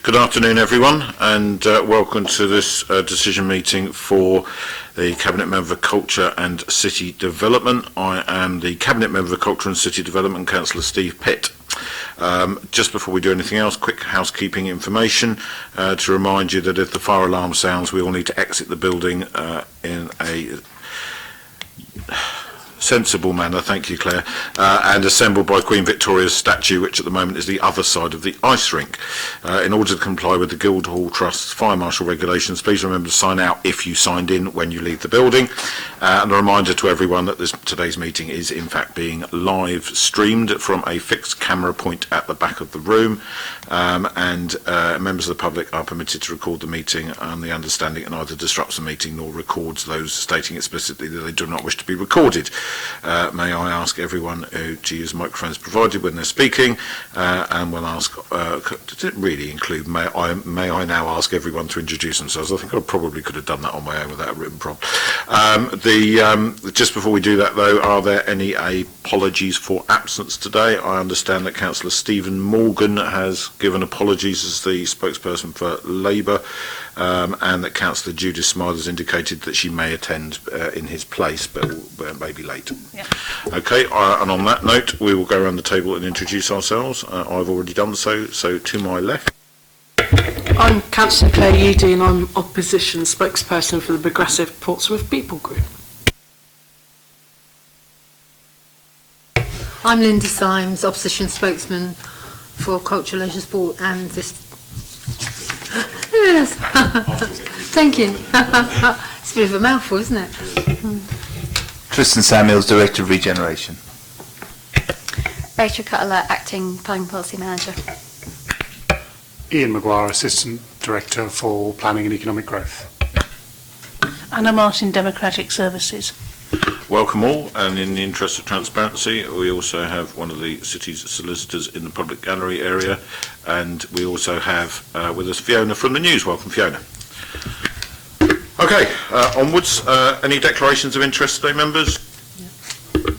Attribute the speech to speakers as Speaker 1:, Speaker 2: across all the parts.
Speaker 1: Good afternoon, everyone, and welcome to this decision meeting for the Cabinet Member for Culture and City Development. I am the Cabinet Member for Culture and City Development, Councillor Steve Pitt. Just before we do anything else, quick housekeeping information to remind you that if the fire alarm sounds, we all need to exit the building in a sensible manner, thank you Claire, and assembled by Queen Victoria's statue, which at the moment is the other side of the ice rink. In order to comply with the Guildhall Trust's fire marshal regulations, please remember to sign out if you signed in when you leave the building. And a reminder to everyone that today's meeting is in fact being live streamed from a fixed camera point at the back of the room, and members of the public are permitted to record the meeting on the understanding it neither disrupts the meeting nor records those stating explicitly that they do not wish to be recorded. May I ask everyone to use microphones provided when they're speaking, and we'll ask, does it really include, may I now ask everyone to introduce themselves? I think I probably could have done that on my own without a written prompt. Just before we do that though, are there any apologies for absence today? I understand that Councillor Stephen Morgan has given apologies as the spokesperson for Labour, and that Councillor Judith Smythe has indicated that she may attend in his place, but may be late.
Speaker 2: Yeah.
Speaker 1: Okay, and on that note, we will go around the table and introduce ourselves. I've already done so, so to my left.
Speaker 2: I'm Councillor Claire Eady and I'm opposition spokesperson for the Progressive Portsmouth People Group.
Speaker 3: I'm Linda Symes, opposition spokesman for Culture, Leisure, Sport and this. Yes. Thank you. It's a bit of a mouthful, isn't it?
Speaker 4: Tristan Samuels, Director of Regeneration.
Speaker 5: Rachel Cutler, Acting Planning Policy Manager.
Speaker 6: Ian Maguire, Assistant Director for Planning and Economic Growth.
Speaker 2: Anna Martin, Democratic Services.
Speaker 1: Welcome all, and in the interest of transparency, we also have one of the city's solicitors in the public gallery area, and we also have with us Fiona from the news. Welcome, Fiona. Okay, onwards. Any declarations of interest today, members?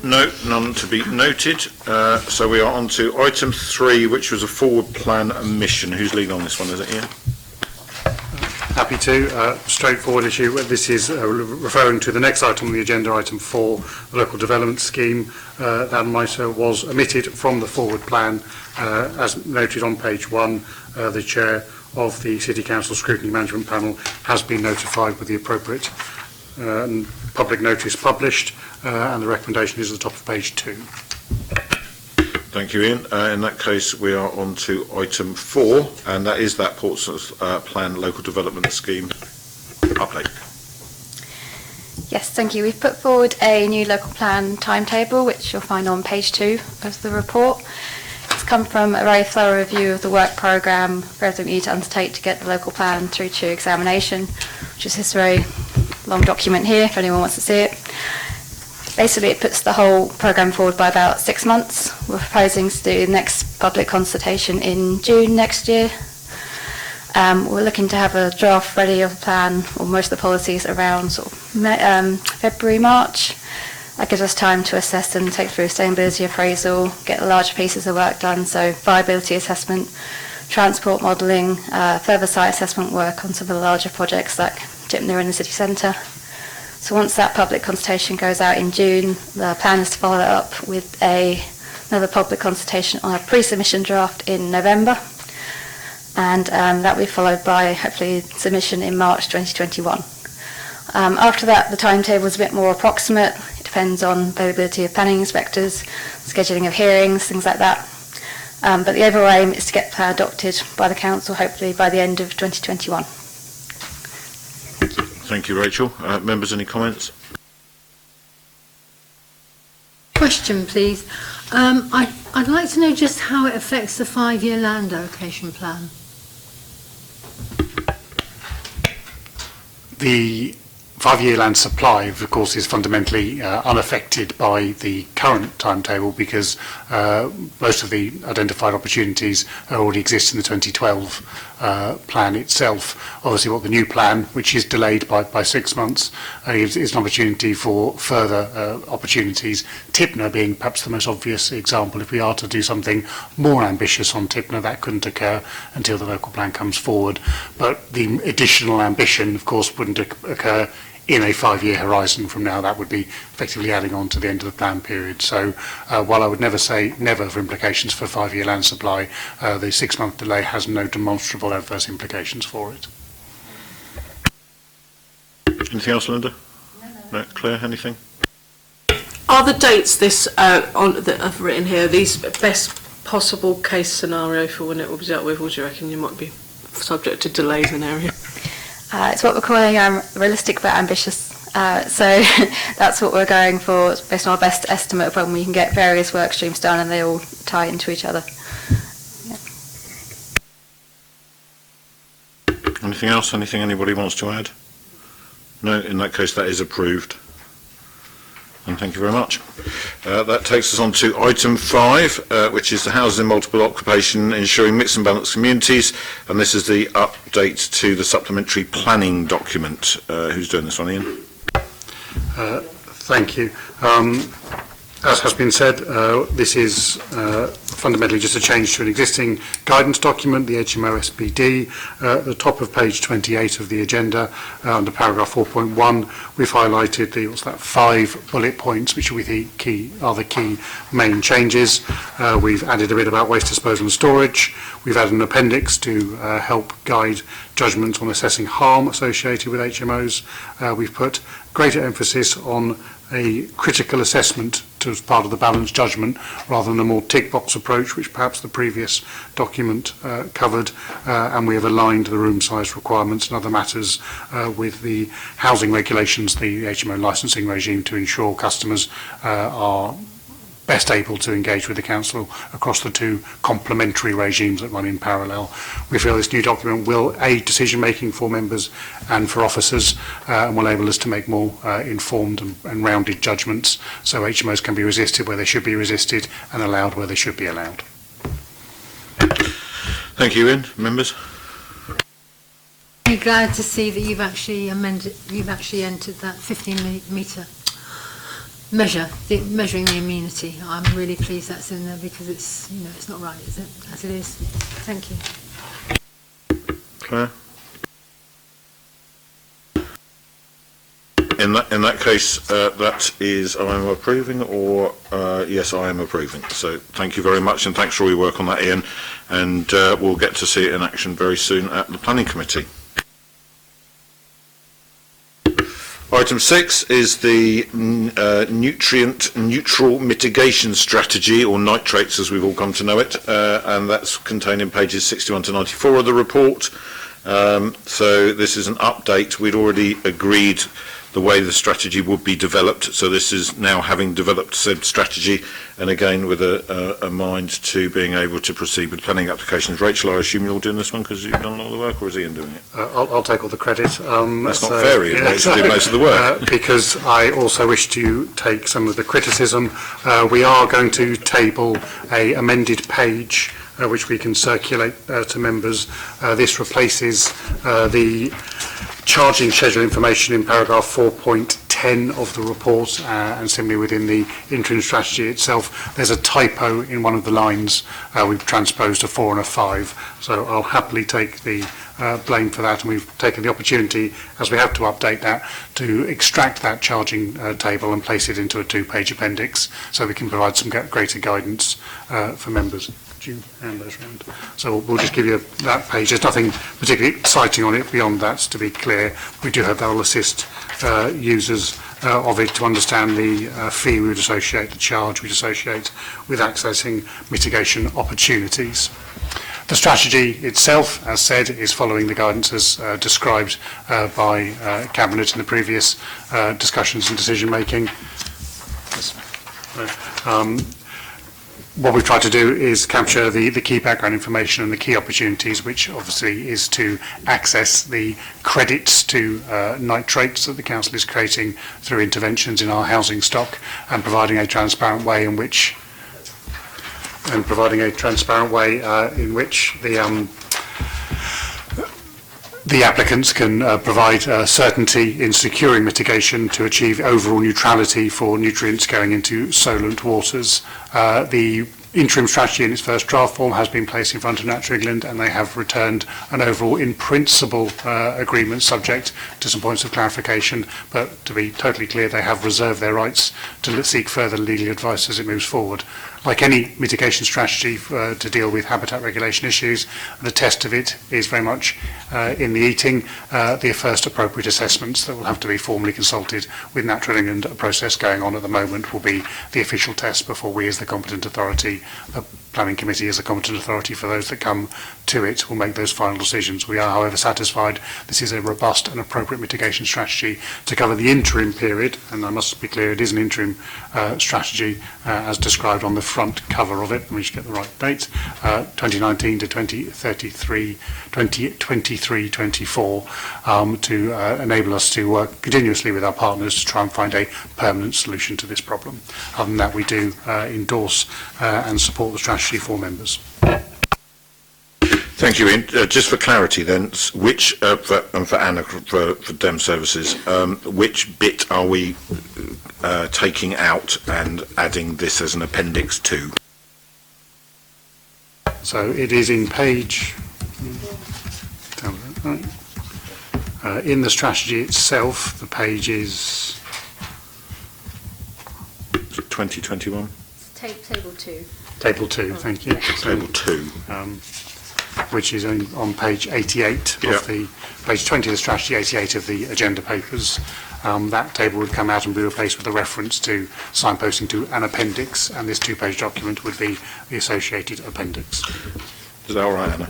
Speaker 1: No, none to be noted. So we are on to item 3, which was a forward plan mission. Who's leading on this one? Is it Ian?
Speaker 6: Happy to. Straightforward issue. This is referring to the next item on the agenda, item 4, the local development scheme. That matter was omitted from the forward plan. As noted on page 1, the chair of the City Council Scrutiny Management Panel has been notified with the appropriate public notice published, and the recommendation is at the top of page 2.
Speaker 1: Thank you, Ian. In that case, we are on to item 4, and that is that Portsmouth Plan Local Development Scheme update.
Speaker 5: Yes, thank you. We've put forward a new local plan timetable, which you'll find on page 2 of the report. It's come from a very thorough review of the work programme President need to undertake to get the local plan through to examination, which is this very long document here, if anyone wants to see it. Basically, it puts the whole programme forward by about 6 months. We're proposing to do the next public consultation in June next year. We're looking to have a draft ready of the plan, or most of the policies, around sort of February, March. That gives us time to assess and take through sustainability appraisal, get the larger pieces of work done, so viability assessment, transport modelling, further site assessment work on some of the larger projects like Gypner in the city centre. So once that public consultation goes out in June, the plan is to follow it up with another public consultation on a pre-submission draft in November, and that will be followed by hopefully submission in March 2021. After that, the timetable is a bit more approximate. It depends on availability of planning inspectors, scheduling of hearings, things like that. But the overall aim is to get the plan adopted by the council hopefully by the end of 2021.
Speaker 1: Thank you, Rachel. Members, any comments?
Speaker 3: Question, please. I'd like to know just how it affects the 5-year land allocation plan.
Speaker 6: The 5-year land supply, of course, is fundamentally unaffected by the current timetable because most of the identified opportunities already exist in the 2012 plan itself. Obviously, what the new plan, which is delayed by 6 months, is an opportunity for further opportunities. Tipner being perhaps the most obvious example. If we are to do something more ambitious on Tipner, that couldn't occur until the local plan comes forward. But the additional ambition, of course, wouldn't occur in a 5-year horizon from now. That would be effectively adding on to the end of the plan period. So while I would never say never for implications for 5-year land supply, the 6-month delay has no demonstrable adverse implications for it.
Speaker 1: Anything else, Linda? No. Claire, anything?
Speaker 2: Are the dates that I've written here, these best possible case scenario for when it will be dealt with, or do you reckon you might be subject to delays in area?
Speaker 5: It's what we're calling realistic but ambitious. So that's what we're going for, based on our best estimate of when we can get various work streams done and they all tie into each other.
Speaker 1: Anything else? Anything anybody wants to add? No, in that case that is approved. And thank you very much. That takes us on to item 5, which is the housing multiple occupation, ensuring mixed and balanced communities, and this is the update to the supplementary planning document. Who's doing this one, Ian?
Speaker 6: Thank you. As has been said, this is fundamentally just a change to an existing guidance document, the HMO SPD. At the top of page 28 of the agenda, under paragraph 4.1, we've highlighted the 5 bullet points, which are the key main changes. We've added a bit about waste disposal and storage. We've added an appendix to help guide judgments on assessing harm associated with HMOs. We've put greater emphasis on a critical assessment as part of the balanced judgment rather than a more tick box approach, which perhaps the previous document covered, and we have aligned the room size requirements and other matters with the housing regulations, the HMO licensing regime, to ensure customers are best able to engage with the council across the 2 complementary regimes that run in parallel. We feel this new document will aid decision making for members and for officers and will enable us to make more informed and rounded judgments, so HMOs can be resisted where they should be resisted and allowed where they should be allowed.
Speaker 1: Thank you, Ian. Members?
Speaker 3: I'm glad to see that you've actually entered that 15-metre measure, measuring the amenity. I'm really pleased that's in there because it's, it's not right, is it? As it is. Thank you.
Speaker 1: Claire? In that case, that is I am approving, or yes, I am approving. So thank you very much, and thanks for all your work on that, Ian. And we'll get to see it in action very soon at the Planning Committee. Item 6 is the nutrient neutral mitigation strategy, or nitrates as we've all come to know it, and that's contained in pages 61 to 94 of the report. So this is an update. We'd already agreed the way the strategy would be developed, so this is now having developed said strategy, and again with a mind to being able to proceed with planning applications. Rachel, I assume you're doing this one because you've done a lot of the work, or is Ian doing it?
Speaker 6: I'll take all the credit.
Speaker 1: That's not fair, Ian. Yeah, to do most of the work.
Speaker 6: Because I also wish to take some of the criticism. We are going to table a amended page which we can circulate to members. This replaces the charging schedule information in paragraph 4.10 of the report, and similarly within the interim strategy itself there's a typo in one of the lines. We've transposed a 4 and a 5, so I'll happily take the blame for that, and we've taken the opportunity, as we have to update that, to extract that charging table and place it into a 2-page appendix so we can provide some greater guidance for members. Could you hand those around? So we'll just give you that page. There's nothing particularly exciting on it beyond that, to be clear. We do have that will assist users of it to understand the fee we would associate, the charge we'd associate with accessing mitigation opportunities. The strategy itself, as said, is following the guidance as described by Cabinet in the previous discussions and decision making. what we've tried to do is capture the key background information and the key opportunities, which obviously is to access the credits to nitrates that the council is creating through interventions in our housing stock, and providing a transparent way in which the applicants can provide certainty in securing mitigation to achieve overall neutrality for nutrients going into solent waters. The interim strategy in its first draft form has been placed in front of Natural England, and they have returned an overall in principle agreement subject to some points of clarification, but to be totally clear, they have reserved their rights to seek further legal advice as it moves forward. Like any mitigation strategy to deal with habitat regulation issues, the test of it is very much in the eating. The first appropriate assessments that will have to be formally consulted with Natural England. A process going on at the moment will be the official test before we, as the competent authority, the Planning Committee as a competent authority for those that come to it, will make those final decisions. We are, however, satisfied this is a robust and appropriate mitigation strategy to cover the interim period, and I must be clear, it is an interim strategy as described on the front cover of it. Let me just get the right date. 2019 to 2033, 2023-24, to enable us to work continuously with our partners to try and find a permanent solution to this problem. Other than that, we do endorse and support the strategy for members.
Speaker 1: Thank you, Ian. Just for clarity then, which, for Anna, for DEM Services, which bit are we taking out and adding this as an appendix to?
Speaker 6: So it is in page, in the strategy itself, the page is
Speaker 1: 2021?
Speaker 5: Table 2.
Speaker 6: Table 2, thank you.
Speaker 1: Table 2.
Speaker 6: Which is on page 88 of the, page 20 of the strategy, 88 of the agenda papers. That table would come out and be replaced with a reference to signposting to an appendix, and this 2-page document would be the associated appendix.
Speaker 1: Is that all right, Anna?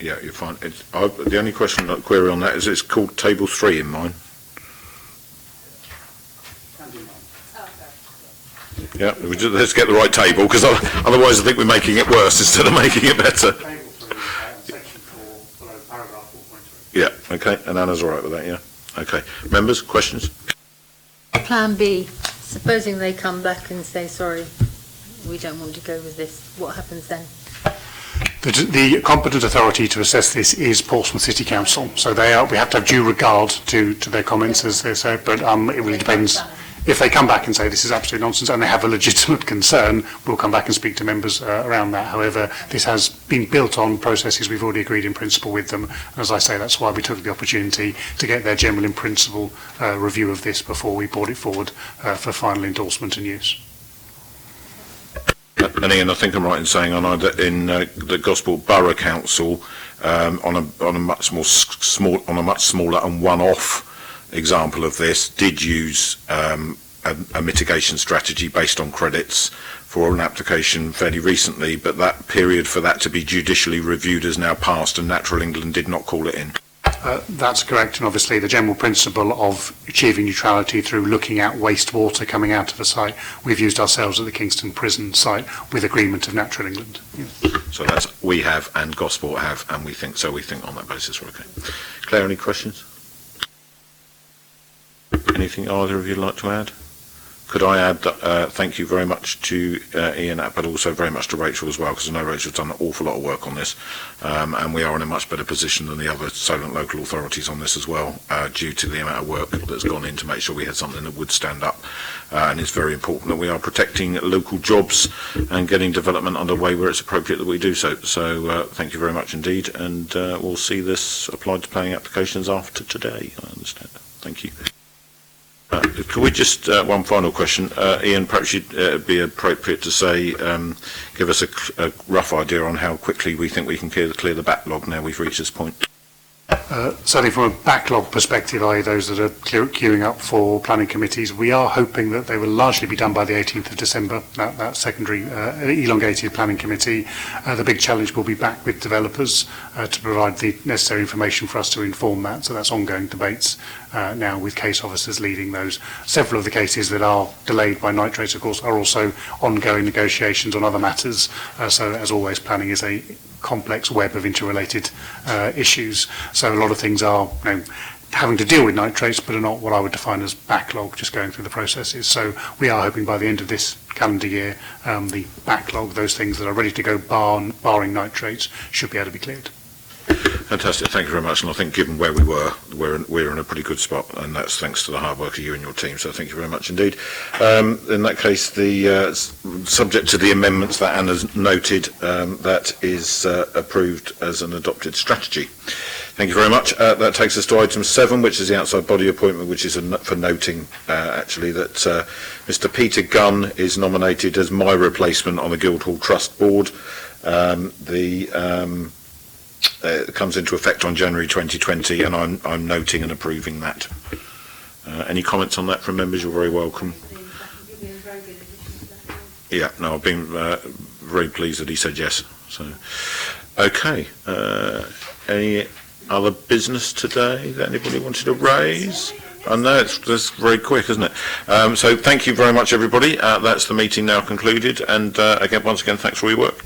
Speaker 1: Yeah, you're fine. The only query on that is it's called Table 3 in mine. Yeah, let's get the right table, because otherwise I think we're making it worse instead of making it better.
Speaker 6: Section 4, below paragraph 4.3.
Speaker 1: Yeah, okay, and Anna's all right with that, yeah? Okay. Members, questions?
Speaker 3: Plan B, supposing they come back and say, sorry, we don't want to go with this, what happens then?
Speaker 6: The competent authority to assess this is Portsmouth City Council, so we have to have due regard to their comments, as they say, but it really depends. If they come back and say this is absolute nonsense and they have a legitimate concern, we'll come back and speak to members around that. However, this has been built on processes we've already agreed in principle with them. And as I say, that's why we took the opportunity to get their general in principle review of this before we brought it forward for final endorsement and use.
Speaker 1: And Ian, I think I'm right in saying that in the Gosport Borough Council, on a much smaller and one-off example of this, did use a mitigation strategy based on credits for an application fairly recently, but that period for that to be judicially reviewed has now passed, and Natural England did not call it in.
Speaker 6: That's correct, and obviously the general principle of achieving neutrality through looking at wastewater coming out of a site, we've used ourselves at the Kingston Prison site with agreement of Natural England. Yeah.
Speaker 1: So that's we have and Gosport have, and we think on that basis we're okay. Claire, any questions? Anything either of you like to add? Could I add that thank you very much to Ian, but also very much to Rachel as well, because I know Rachel's done an awful lot of work on this, and we are in a much better position than the other solent local authorities on this as well, due to the amount of work that's gone in to make sure we had something that would stand up. And it's very important that we are protecting local jobs and getting development underway where it's appropriate that we do so. So thank you very much indeed, and we'll see this applied to planning applications after today, I understand. Thank you. Could we just, one final question, Ian, perhaps you'd be appropriate to say, give us a rough idea on how quickly we think we can clear the backlog now we've reached this point.
Speaker 6: Certainly from a backlog perspective, i.e. those that are queuing up for planning committees, we are hoping that they will largely be done by the 18th of December, that secondary elongated planning committee. The big challenge will be back with developers to provide the necessary information for us to inform that. So that's ongoing debates now with case officers leading those. Several of the cases that are delayed by nitrates, of course, are also ongoing negotiations on other matters. So as always, planning is a complex web of interrelated issues. So a lot of things are having to deal with nitrates, but are not what I would define as backlog, just going through the processes. So we are hoping by the end of this calendar year, the backlog, those things that are ready to go barring nitrates, should be able to be cleared.
Speaker 1: Fantastic, thank you very much. And I think given where we were, we're in a pretty good spot, and that's thanks to the hard work of you and your team. So thank you very much indeed. In that case, the subject to the amendments that Anna's noted, that is approved as an adopted strategy. Thank you very much. That takes us to item 7, which is the outside body appointment, which is for noting actually that Mr. Peter Gunn is nominated as my replacement on the Guildhall Trust Board. It comes into effect on January 2020, and I'm noting and approving that. Any comments on that from members? You're very welcome. Yeah, no, I've been very pleased that he said yes. So, okay. Any other business today that anybody wanted to raise? I know that's very quick, isn't it? So thank you very much, everybody. That's the meeting now concluded, and once again, thanks for your work.